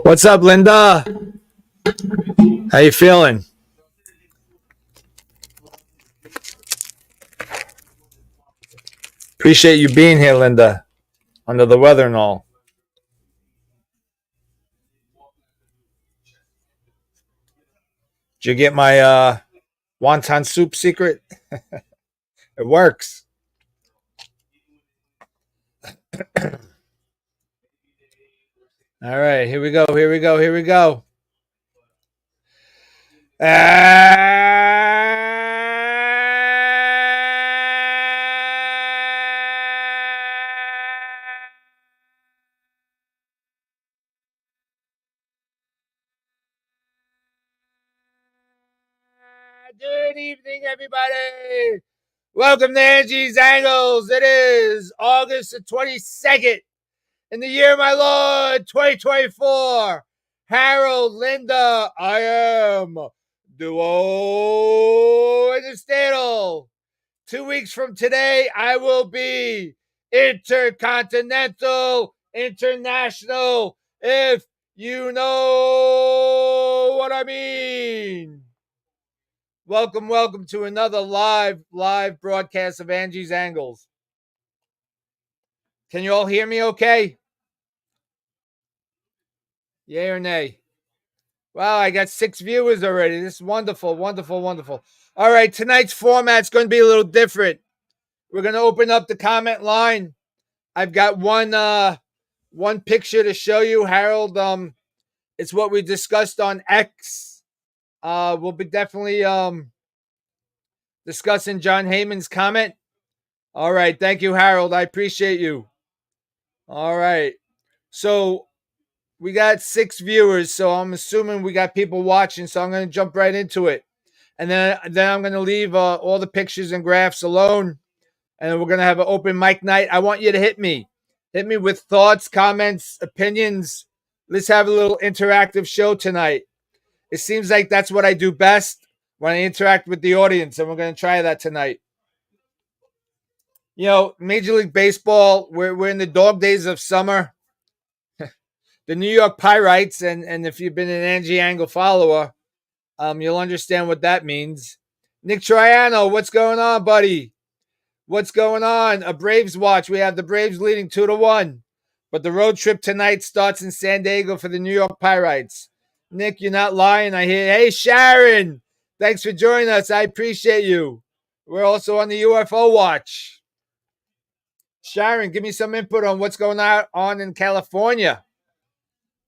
What's up, Linda? How you feeling? Appreciate you being here, Linda. Under the weather and all. Did you get my wonton soup secret? It works. All right, here we go. Here we go. Here we go. Good evening, everybody. Welcome to Angie's Angles. It is August the 22nd in the year of my Lord, 2024. Harold, Linda, I am Duo in the Staddle. 2 weeks from today, I will be intercontinental, international, if you know what I mean. Welcome to another live broadcast of Angie's Angles. Can you all hear me okay? Yay or nay? Wow, I got 6 viewers already. This is wonderful, wonderful, wonderful. All right, tonight's format's going to be a little different. We're going to open up the comment line. I've got one picture to show you, Harold. It's what we discussed on X. We'll be definitely discussing John Heyman's comment. All right, thank you, Harold. I appreciate you. All right, so we got 6 viewers, so I'm assuming we got people watching, so I'm going to jump right into it. And then I'm going to leave all the pictures and graphs alone, and we're going to have an open mic night. I want you to hit me. Hit me with thoughts, comments, opinions. Let's have a little interactive show tonight. It seems like that's what I do best, when I interact with the audience, and we're going to try that tonight. You know, Major League Baseball, we're in the dog days of summer. The New York Pirates, and if you've been an Angie Angle follower, you'll understand what that means. Nick Triano, what's going on, buddy? What's going on? A Braves watch. We have the Braves leading 2-1. But the road trip tonight starts in San Diego for the New York Pirates. Nick, you're not lying. I hear. Hey, Sharon. Thanks for joining us. I appreciate you. We're also on the UFO watch. Sharon, give me some input on what's going on in California.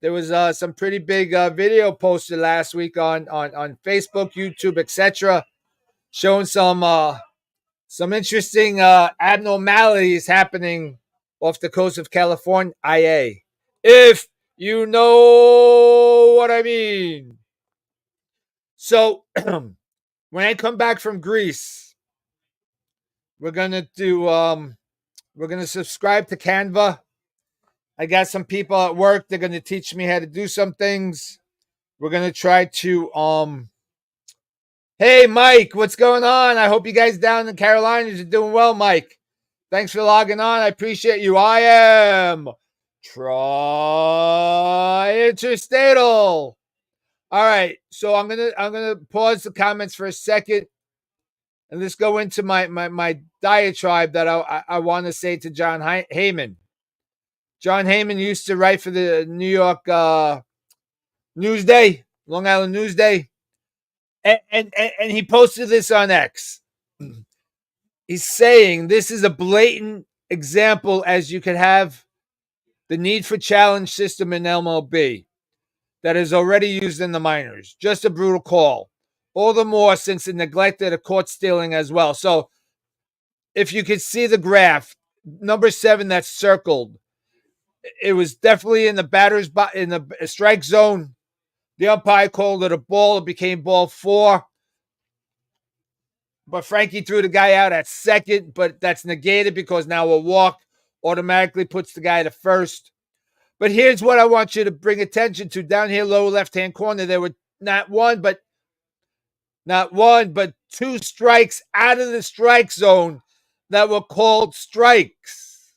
There was some pretty big video posted last week on Facebook, YouTube, etc., showing some interesting abnormalities happening off the coast of California, if you know what I mean. So when I come back from Greece, we're gonna subscribe to Canva. I got some people at work. They're going to teach me how to do some things. We're going to try to, hey, Mike, what's going on? I hope you guys down in the Carolinas are doing well, Mike. Thanks for logging on. I appreciate you. I am Tri-Interstatal. All right. So I'm going to pause the comments for a second, and let's go into my diatribe that I want to say to John Heyman. John Heyman used to write for the New York Newsday, Long Island Newsday, and he posted this on X. He's saying this is a blatant example, as you could have the need for challenge system in MLB that is already used in the minors. Just a brutal call. All the more since it neglected a court stealing as well. So if you could see the graph, number 7 that's circled, it was definitely in the batter's in the strike zone. The umpire called it a ball. It became ball 4. But Frankie threw the guy out at second, but that's negated because now a walk automatically puts the guy to first. But here's what I want you to bring attention to. Down here, lower left-hand corner, there were not one, but two strikes out of the strike zone that were called strikes.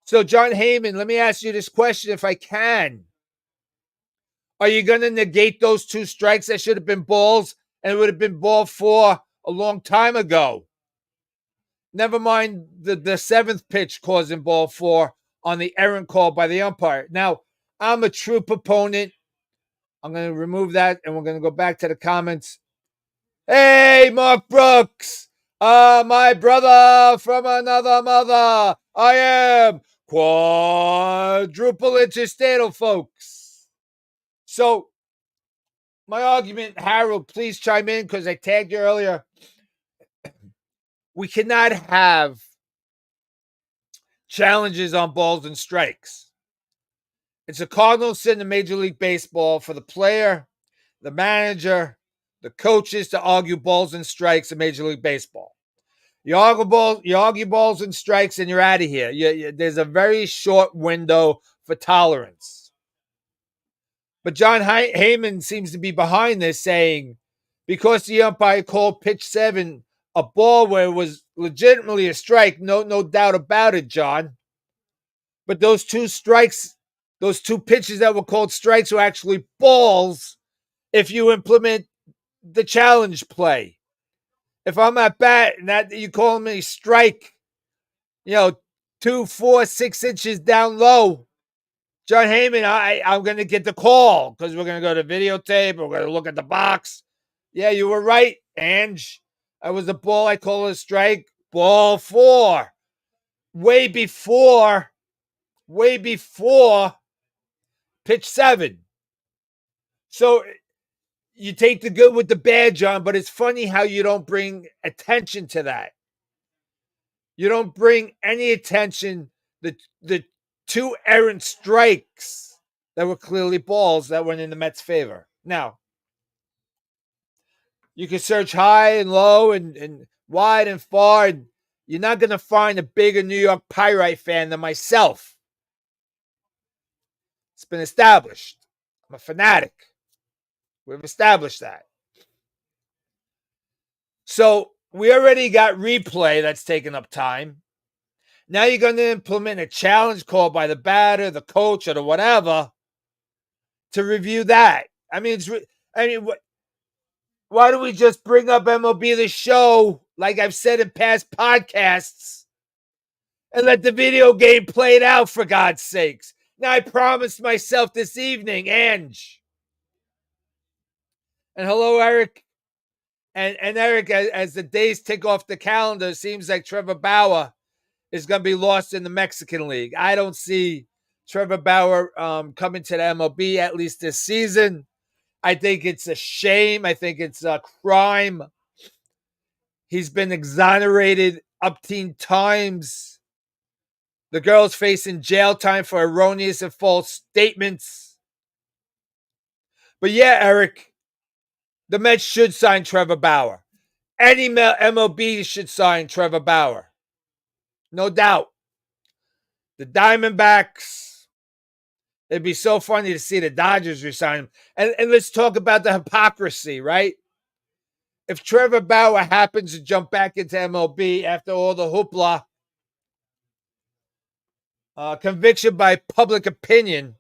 So, John Heyman, let me ask you this question if I can. Are you going to negate those two strikes that should have been balls and it would have been ball 4 a long time ago? Never mind the seventh pitch causing ball 4 on the errant call by the umpire. Now, I'm a true proponent. I'm going to remove that and we're going to go back to the comments. Hey, Mark Brooks, my brother from another mother. I am quadruple interstatal, folks. So, my argument, Harold, please chime in because I tagged you earlier. We cannot have challenges on balls and strikes. It's a cardinal sin in Major League Baseball for the player, the manager, the coaches to argue balls and strikes in Major League Baseball. You argue balls and strikes, and you're out of here. There's a very short window for tolerance. But John Heyman seems to be behind this, saying because the umpire called pitch 7 a ball where it was legitimately a strike, no doubt about it, John. But those two strikes, those two pitches that were called strikes were actually balls if you implement the challenge play. If I'm at bat and that you call me strike, 2, 4, 6 inches down low, John Heyman, I'm going to get the call because we're going to go to videotape. We're going to look at the box. Yeah, you were right, Angie. That was a ball. I call it a strike. Ball 4. Way before pitch 7. So you take the good with the bad, John, but it's funny how you don't bring attention to that. You don't bring any attention. The two errant strikes that were clearly balls that went in the Mets' favor. Now, you can search high and low and wide and far, and you're not going to find a bigger New York Pyrite fan than myself. It's been established. I'm a fanatic. We've established that. So we already got replay that's taken up time. Now you're going to implement a challenge call by the batter, the coach, or the whatever to review that. Why don't we just bring up MLB The Show, like I've said in past podcasts, and let the video game play it out, for God's sakes? Now, I promised myself this evening, Angie. And hello, Eric. And Eric, as the days tick off the calendar, it seems like Trevor Bauer is going to be lost in the Mexican League. I don't see Trevor Bauer coming to the MLB, at least this season. I think it's a shame. I think it's a crime. He's been exonerated umpteen times. The girl's facing jail time for erroneous and false statements. But yeah, Eric, the Mets should sign Trevor Bauer. Any MLB should sign Trevor Bauer. No doubt. The Diamondbacks, it'd be so funny to see the Dodgers resign him. And let's talk about the hypocrisy, right? If Trevor Bauer happens to jump back into MLB after all the hoopla, conviction by public opinion,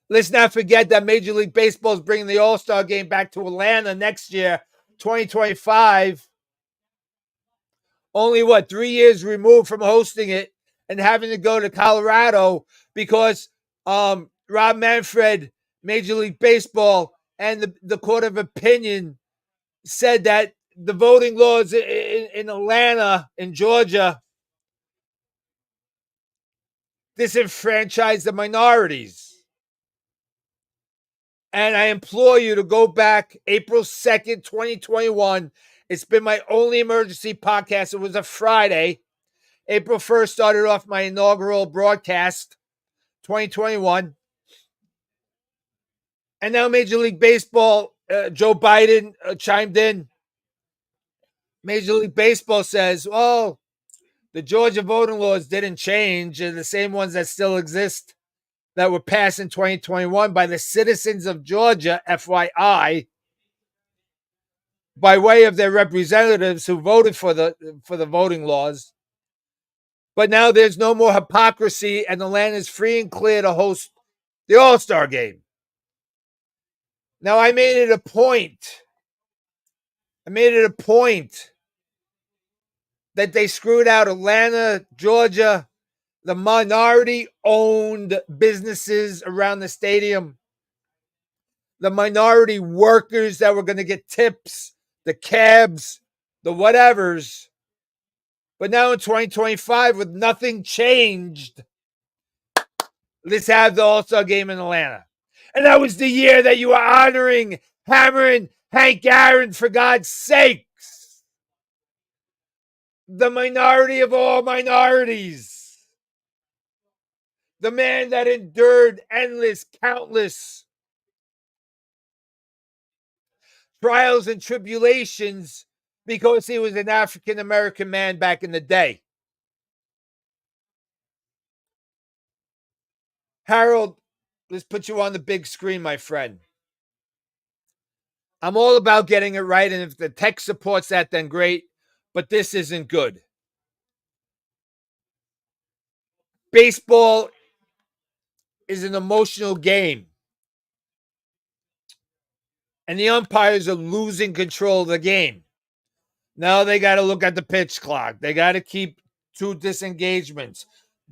let's not forget that Major League Baseball is bringing the All-Star Game back to Atlanta next year, 2025. Only 3 years removed from hosting it and having to go to Colorado because Rob Manfred, Major League Baseball, and the Court of Opinion said that the voting laws in Atlanta, in Georgia, disenfranchise the minorities. And I implore you to go back April 2nd, 2021. It's been my only emergency podcast. It was a Friday. April 1st started off my inaugural broadcast, 2021. And now Major League Baseball, Joe Biden chimed in. Major League Baseball says, well, The Georgia voting laws didn't change. They're the same ones that still exist that were passed in 2021 by the citizens of Georgia, FYI, by way of their representatives who voted for the voting laws. But now there's no more hypocrisy, and the land is free and clear to host the All-Star game. Now, I made it a point that they screwed out Atlanta, Georgia, the minority-owned businesses around the stadium, the minority workers that were going to get tips, the cabs, the whatevers. But now in 2025, with nothing changed, let's have the All-Star game in Atlanta. And that was the year that you were honoring, hammering Hank Aaron, for God's sakes. The minority of all minorities. The man that endured endless, countless trials and tribulations because he was an African-American man back in the day. Harold, let's put you on the big screen, my friend. I'm all about getting it right, and if the tech supports that, then great, but this isn't good. Baseball is an emotional game, and the umpires are losing control of the game. Now they got to look at the pitch clock. They got to keep 2 disengagements.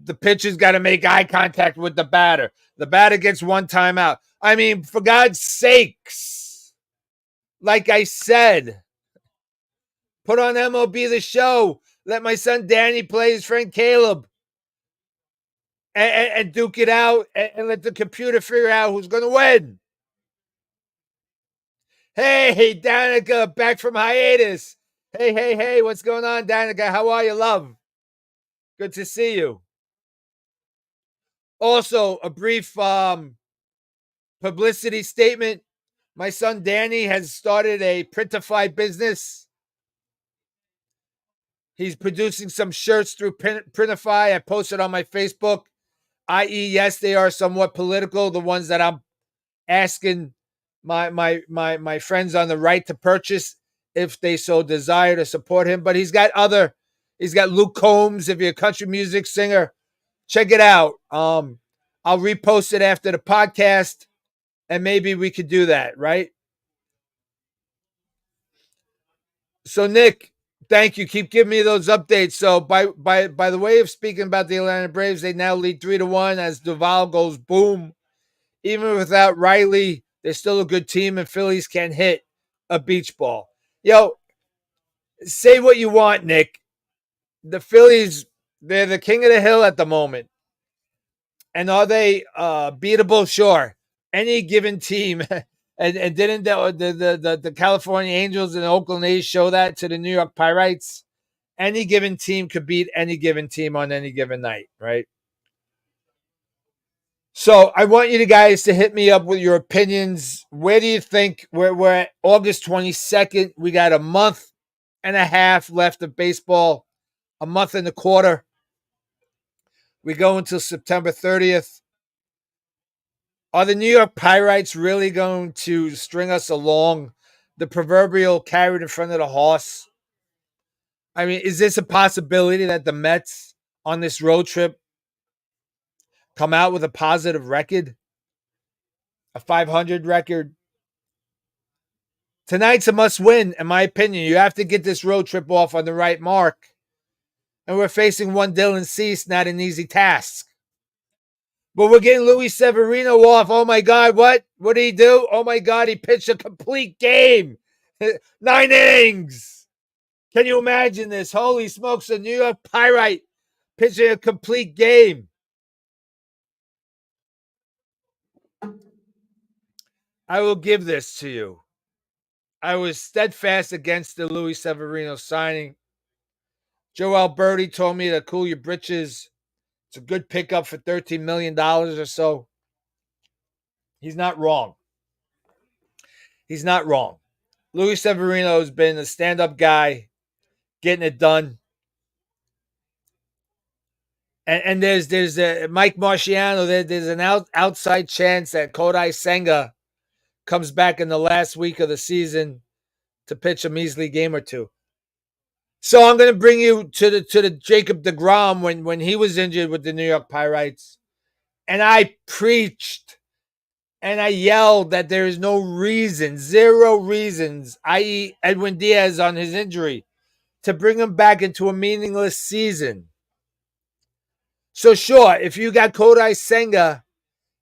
The pitcher's got to make eye contact with the batter. The batter gets 1 timeout. I mean, for God's sakes, like I said, put on MLB The Show. Let my son Danny play his friend Caleb and duke it out and let the computer figure out who's going to win. Hey, Danica, back from hiatus. Hey, what's going on, Danica? How are you, love? Good to see you. Also, a brief publicity statement. My son Danny has started a Printify business. He's producing some shirts through Printify. I posted on my Facebook, i.e., yes, they are somewhat political, the ones that I'm asking my friends on the right to purchase if they so desire to support him. But he's got Luke Combs. If you're a country music singer, check it out. I'll repost it after the podcast, and maybe we could do that, right? So, Nick, thank you. Keep giving me those updates. So, by the way of speaking about the Atlanta Braves, they now lead 3-1 as Duvall goes boom. Even without Riley, they're still a good team, and Phillies can hit a beach ball. Yo, say what you want, Nick. The Phillies, they're the king of the hill at the moment. And are they beatable? Sure. Any given team. And didn't the California Angels and the Oakland A's show that to the New York Pirates? Any given team could beat any given team on any given night, right? So I want you guys to hit me up with your opinions. Where do you think we're at August 22nd? We got a month and a half left of baseball, a month and a quarter. We go until September 30th. Are the New York Pirates really going to string us along, the proverbial carrot in front of the horse? I mean, is this a possibility that the Mets on this road trip come out with a positive record, a 500 record? Tonight's a must win, in my opinion. You have to get this road trip off on the right mark. And we're facing one Dylan Cease, not an easy task. But we're getting Luis Severino off. Oh, my God, what? What did he do? Oh, my God, he pitched a complete game. 9 innings. Can you imagine this? Holy smokes, a New York Pirate pitching a complete game. I will give this to you. I was steadfast against the Luis Severino signing. Joe Alberti told me to cool your britches. It's a good pickup for $13 million or so. He's not wrong. He's not wrong. Luis Severino has been a stand-up guy, getting it done. And there's Mike Marciano. There's an outside chance that Kodai Senga comes back in the last week of the season to pitch a measly game or two. So I'm going to bring you to the Jacob deGrom when he was injured with the New York Pirates, and I preached and I yelled that there is no reason, zero reasons, i.e., Edwin Diaz on his injury, to bring him back into a meaningless season. So sure, if you got Kodai Senga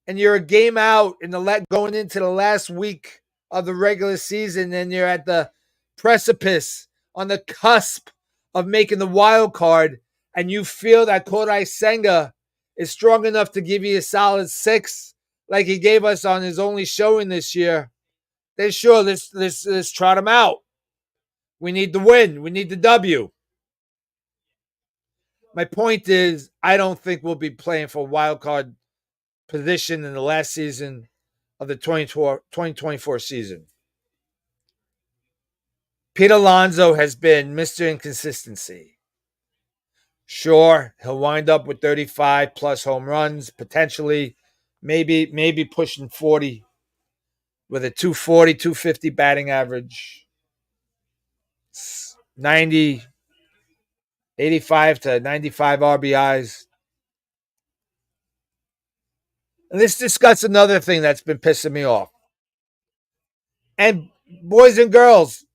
and you're a game out in the going into the last week of the regular season, and you're at the precipice on the cusp of making the wild card, and you feel that Kodai Senga is strong enough to give you a solid 6, like he gave us on his only showing this year, then sure, let's trot him out. We need the win. We need the W. My point is, I don't think we'll be playing for a wild card position in the last season of the 2024 season. Pete Alonso has been Mr. Inconsistency. Sure, he'll wind up with 35 plus home runs, potentially, maybe pushing 40 with a 240, 250 batting average. 90, 85 to 95 RBIs. And let's discuss another thing that's been pissing me off. And boys and girls,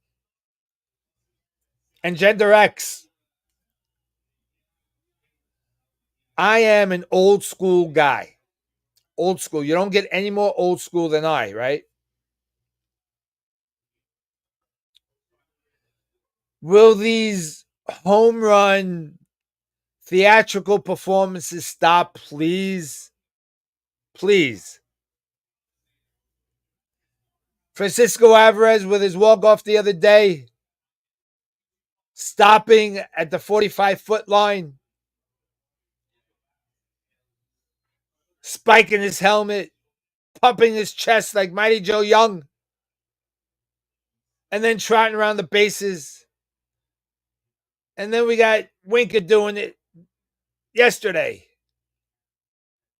and Gender X, I am an old school guy. Old school. You don't get any more old school than I, right? Will these home run theatrical performances stop, please? Please. Francisco Alvarez with his walk-off the other day, stopping at the 45-foot line, spiking his helmet, pumping his chest like Mighty Joe Young, and then trotting around the bases. And then we got Winker doing it yesterday.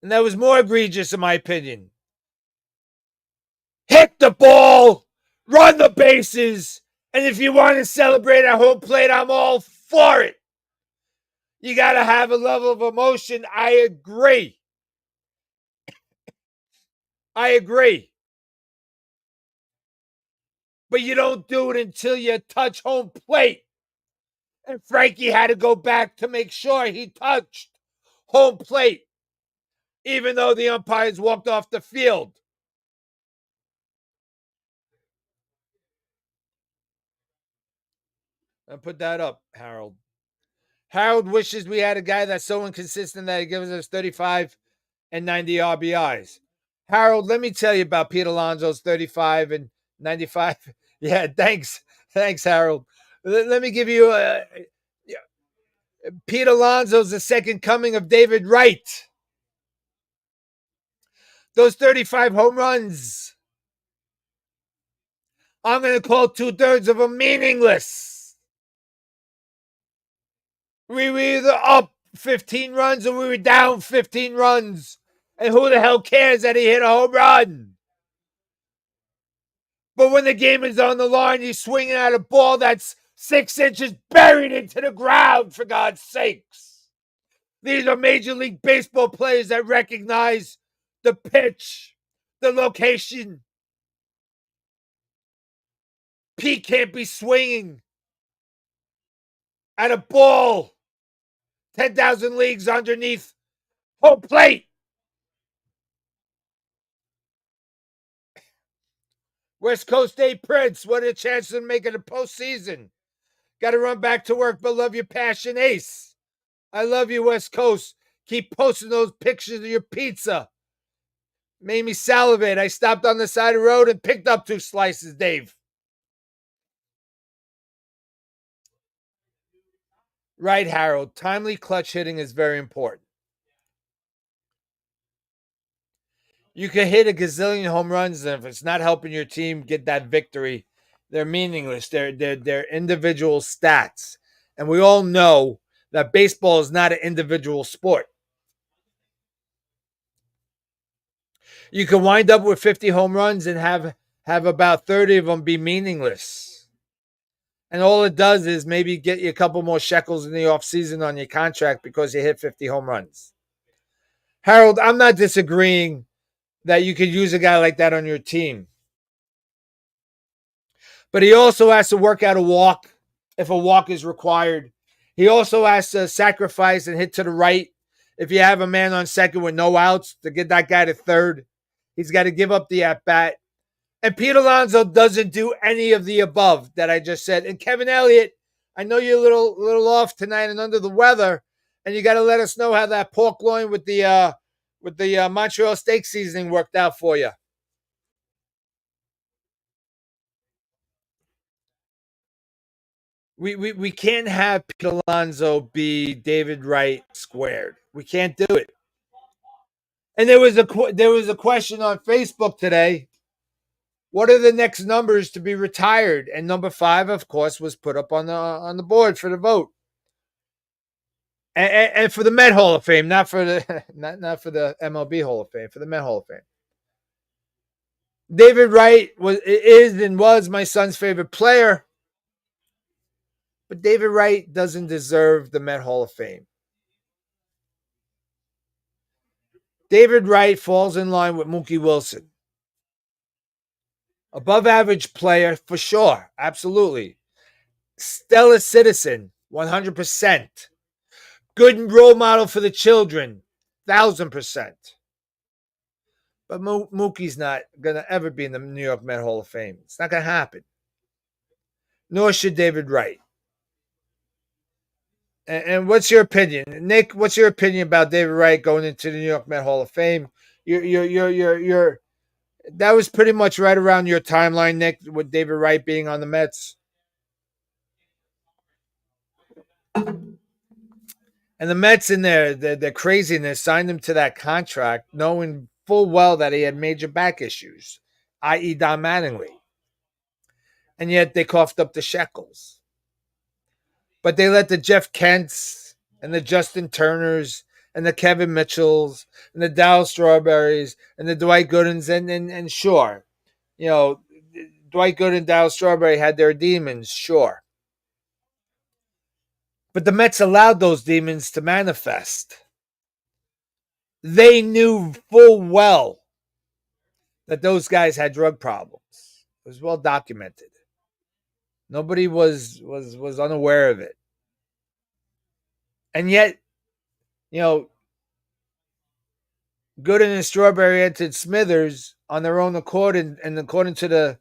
And that was more egregious, in my opinion. Hit the ball, run the bases, and if you want to celebrate at home plate, I'm all for it. You got to have a level of emotion. I agree. I agree. But you don't do it until you touch home plate. And Frankie had to go back to make sure he touched home plate, even though the umpires walked off the field. And put that up, Harold. Harold wishes we had a guy that's so inconsistent that he gives us 35 and 90 RBIs. Harold, let me tell you about Pete Alonso's 35 and 95. Yeah, thanks. Thanks, Harold. Let me give you Pete Alonso's the second coming of David Wright. Those 35 home runs, I'm going to call 2/3 of them meaningless. We were either up 15 runs or we were down 15 runs. And who the hell cares that he hit a home run? But when the game is on the line, he's swinging at a ball that's 6 inches buried into the ground, for God's sakes. These are Major League Baseball players that recognize the pitch, the location. Pete can't be swinging at a ball 10,000 leagues underneath home plate. West Coast State Prince, what a chance to make it a postseason. Got to run back to work, but love your passion, Ace. I love you, West Coast. Keep posting those pictures of your pizza. Made me salivate. I stopped on the side of the road and picked up 2 slices, Dave. Right, Harold. Timely clutch hitting is very important. You can hit a gazillion home runs, and if it's not helping your team get that victory, they're meaningless. They're individual stats. And we all know that baseball is not an individual sport. You can wind up with 50 home runs and have about 30 of them be meaningless. And all it does is maybe get you a couple more shekels in the offseason on your contract because you hit 50 home runs. Harold, I'm not disagreeing that you could use a guy like that on your team. But he also has to work out a walk if a walk is required. He also has to sacrifice and hit to the right if you have a man on second with no outs to get that guy to third. He's got to give up the at-bat. And Pete Alonso doesn't do any of the above that I just said. And Kevin Elliott, I know you're a little off tonight and under the weather, and you got to let us know how that pork loin with the Montreal steak seasoning worked out for you. We can't have Pete Alonso be David Wright squared. We can't do it. And there was a question on Facebook today. What are the next numbers to be retired? And number 5, of course, was put up on the board for the vote. And for the Met Hall of Fame, not for the not for the MLB Hall of Fame, for the Met Hall of Fame. David Wright was my son's favorite player, but David Wright doesn't deserve the Met Hall of Fame. David Wright falls in line with Mookie Wilson. Above average player for sure, absolutely. Stellar citizen, 100%. Good role model for the children, 1,000%. But Mookie's not going to ever be in the New York Met Hall of Fame. It's not going to happen. Nor should David Wright. And what's your opinion, Nick? What's your opinion about David Wright going into the New York Met Hall of Fame? You're that was pretty much right around your timeline, Nick, with David Wright being on the Mets. And the Mets in their craziness signed him to that contract, knowing full well that he had major back issues, i.e. Don Mattingly. And yet they coughed up the shekels. But they let the Jeff Kents and the Justin Turners and the Kevin Mitchells and the Dow Strawberries and the Dwight Goodens and sure, you know, Dwight Gooden and Dow Strawberry had their demons, sure. But the Mets allowed those demons to manifest. They knew full well that those guys had drug problems. It was well documented. Nobody was unaware of it. And yet, you know, Gooden and Strawberry entered Smithers on their own accord, and according to the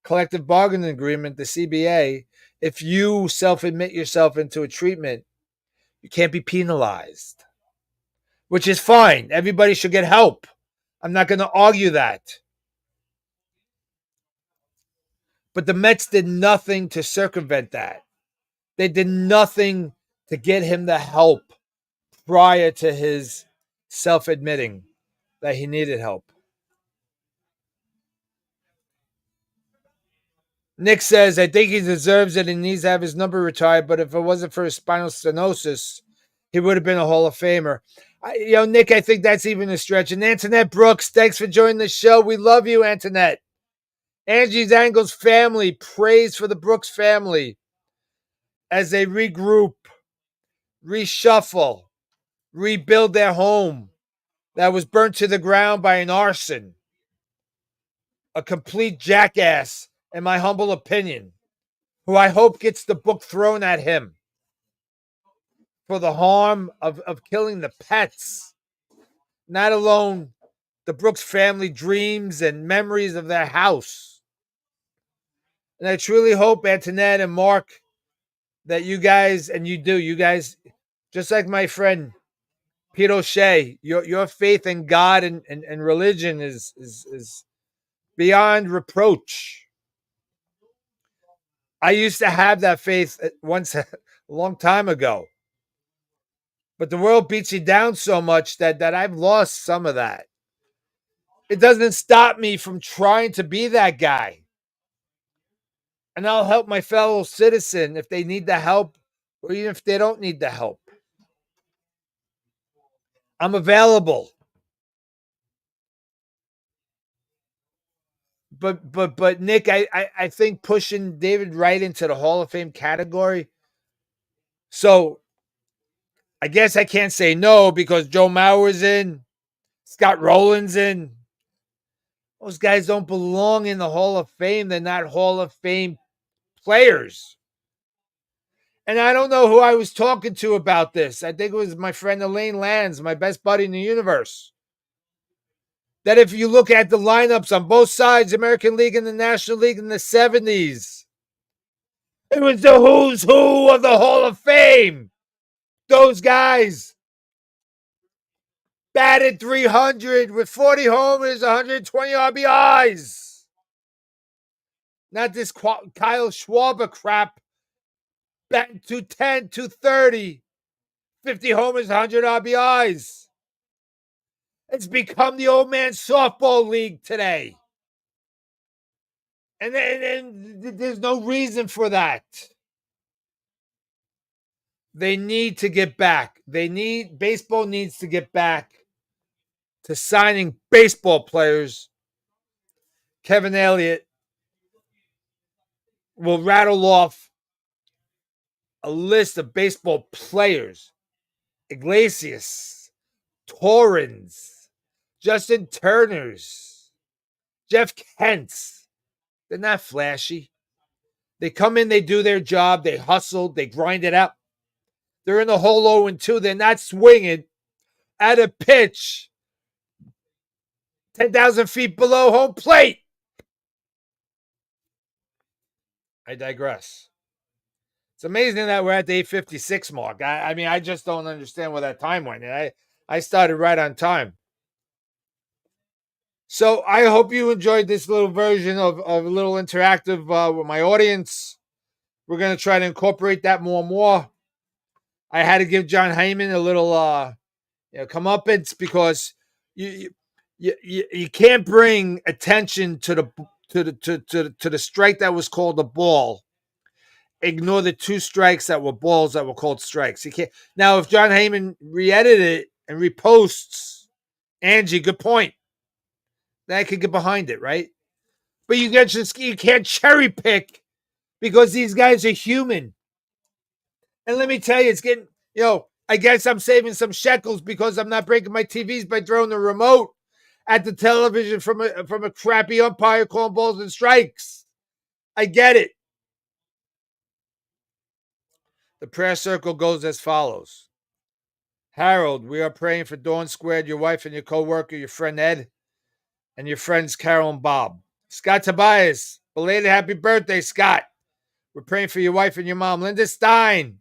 collective bargaining agreement, the CBA, if you self-admit yourself into a treatment, you can't be penalized, which is fine. Everybody should get help. I'm not going to argue that. But the Mets did nothing to circumvent that. They did nothing to get him the help prior to his self-admitting that he needed help. Nick says, I think he deserves it and needs to have his number retired, but if it wasn't for his spinal stenosis, he would have been a Hall of Famer. Nick, I think that's even a stretch. And Antoinette Brooks, thanks for joining the show. We love you, Antoinette. Angie's Angles family prays for the Brooks family as they regroup, reshuffle, rebuild their home that was burnt to the ground by an arson. A complete jackass, in my humble opinion, who I hope gets the book thrown at him for the harm of killing the pets, not alone the Brooks family dreams and memories of their house. And I truly hope, Antoinette and Mark, that you guys, just like my friend Pete O'Shea, your faith in God and religion is beyond reproach. I used to have that faith once a long time ago. But the world beats you down so much that I've lost some of that. It doesn't stop me from trying to be that guy. And I'll help my fellow citizen if they need the help or even if they don't need the help. I'm available. but Nick, I think pushing David Wright into the Hall of Fame category. So I guess I can't say no because Joe Mauer's in, Scott Rowland's in. Those guys don't belong in the Hall of Fame. They're not Hall of Fame players. And I don't know who I was talking to about this. I think it was my friend Elaine Lands, my best buddy in the universe. That if you look at the lineups on both sides, American League and the National League in the 70s, it was the who's who of the Hall of Fame. Those guys batted 300 with 40 homers, 120 RBIs. Not this Kyle Schwarber crap. Batting 210, 230, 50 homers, 100 RBIs. It's become the old man softball league today. And there's no reason for that. They need to get back. Baseball needs to get back to signing baseball players. Kevin Elliott will rattle off a list of baseball players. Iglesias, Torrens, Justin Turners, Jeff Kent's. They're not flashy. They come in, they do their job, they hustle, they grind it out. They're in the hole 0-2. They're not swinging at a pitch 10,000 feet below home plate. I digress. It's amazing that we're at the 8:56 mark. I mean, I just don't understand where that time went. I started right on time. So I hope you enjoyed this little version of a little interactive with my audience. We're going to try to incorporate that more and more. I had to give John Heyman a little comeuppance because you can't bring attention to the strike that was called a ball. Ignore the 2 strikes that were balls that were called strikes. You can't. Now, if John Heyman re-edit it and reposts, Angie, good point. Then I could get behind it, right? But you can't cherry pick because these guys are human. And let me tell you, it's getting, I guess I'm saving some shekels because I'm not breaking my TVs by throwing the remote at the television from a crappy umpire calling balls and strikes. I get it. The prayer circle goes as follows. Harold, we are praying for Dawn Squared, your wife and your co-worker, your friend Ed, and your friends Carol and Bob. Scott Tobias, belated happy birthday, Scott. We're praying for your wife and your mom. Linda Stein,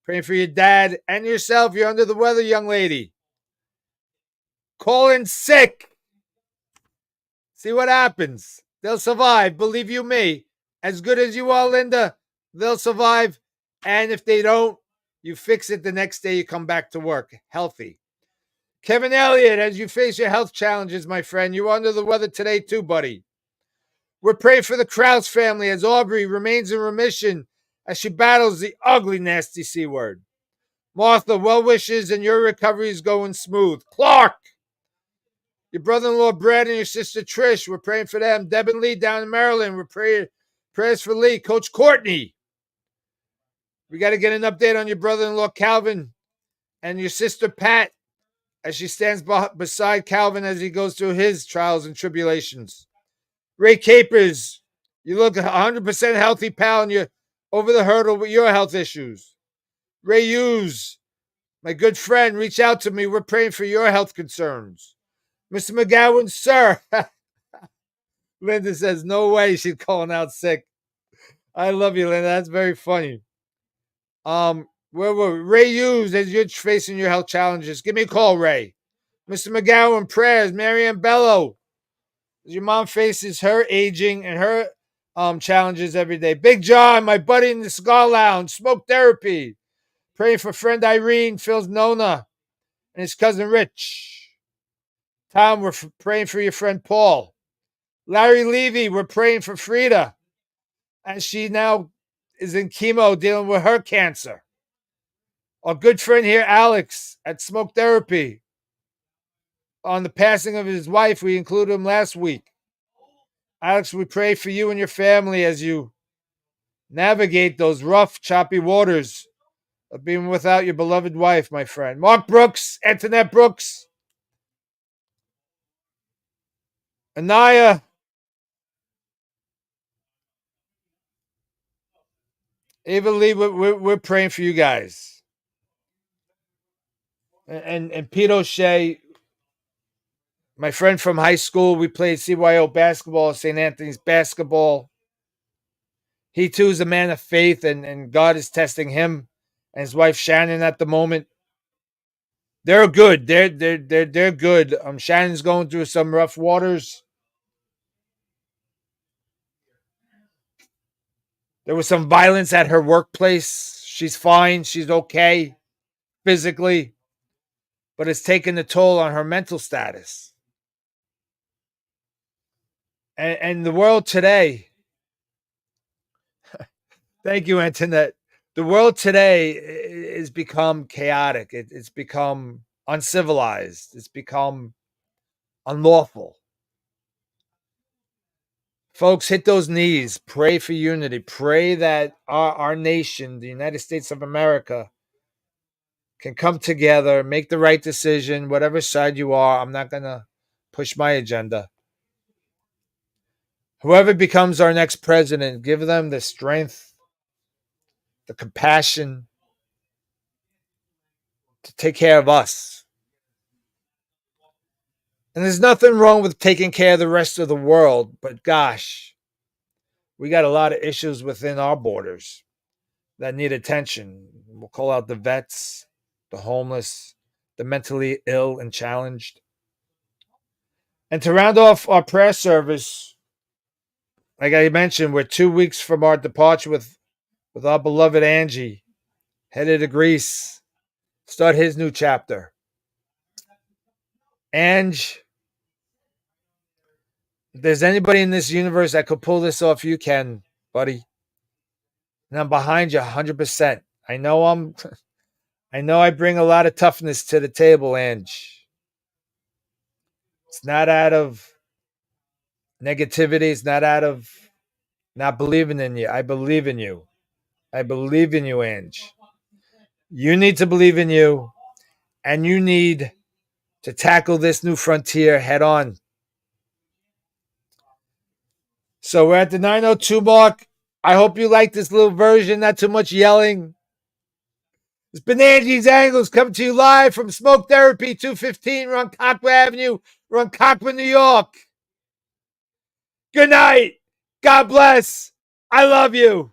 praying for your dad and yourself. You're under the weather, young lady. Call in sick. See what happens. They'll survive. Believe you me. As good as you are, Linda, they'll survive. And if they don't, you fix it the next day you come back to work. Healthy. Kevin Elliott, as you face your health challenges, my friend, you're under the weather today too, buddy. We're praying for the Krause family as Aubrey remains in remission as she battles the ugly, nasty C word. Martha, well wishes and your recovery is going smooth. Clark, your brother-in-law Brad and your sister Trish, we're praying for them. Deb and Lee down in Maryland, we're prayers for Lee. Coach Courtney, we got to get an update on your brother-in-law Calvin and your sister Pat as she stands beside Calvin as he goes through his trials and tribulations. Ray Capers, you look 100% healthy, pal, and you're over the hurdle with your health issues. Ray Hughes, my good friend, reach out to me. We're praying for your health concerns. Mr. McGowan, sir. Linda says, no way she's calling out sick. I love you, Linda. That's very funny. Where were Ray Hughes, as you're facing your health challenges, give me a call, Ray. Mr. McGowan, prayers. Marianne Bello, as your mom faces her aging and her challenges every day. Big John, my buddy in the cigar lounge, smoke therapy. Praying for friend Irene, Phil's Nona, and his cousin Rich. Tom, we're praying for your friend Paul. Larry Levy, we're praying for Frida as she now is in chemo dealing with her cancer. Our good friend here, Alex, at Smoke Therapy, on the passing of his wife, we included him last week. Alex, we pray for you and your family as you navigate those rough, choppy waters of being without your beloved wife, my friend. Mark Brooks, Antoinette Brooks, Anaya, Ava Lee, we're praying for you guys. And Pete O'Shea, my friend from high school, we played CYO basketball, St. Anthony's basketball. He too is a man of faith, and God is testing him and his wife Shannon at the moment. They're good. They're good. Shannon's going through some rough waters. There was some violence at her workplace. She's fine. She's okay physically, but it's taken a toll on her mental status. And the world today, thank you, Antoinette. The world today is become chaotic. It's become uncivilized. It's become unlawful. Folks, hit those knees. Pray for unity. Pray that our nation, the United States of America, can come together, make the right decision, whatever side you are. I'm not going to push my agenda. Whoever becomes our next president, give them the strength, the compassion to take care of us. And there's nothing wrong with taking care of the rest of the world, but gosh, we got a lot of issues within our borders that need attention. We'll call out the vets, the homeless, the mentally ill and challenged. And to round off our prayer service, like I mentioned, we're 2 weeks from our departure with our beloved Angie, headed to Greece, start his new chapter. Ange, if there's anybody in this universe that could pull this off, you can, buddy. And I'm behind you 100%. I know I bring a lot of toughness to the table, Ange. It's not out of negativity. It's not out of not believing in you. I believe in you. I believe in you, Ange. You need to believe in you, and you need to tackle this new frontier head on. So we're at the 9:02 mark. I hope you like this little version, not too much yelling. It's been Angie's Angles coming to you live from Smoke Therapy 215 Ronkonkoma Avenue, Ronkonkoma, New York. Good night. God bless. I love you.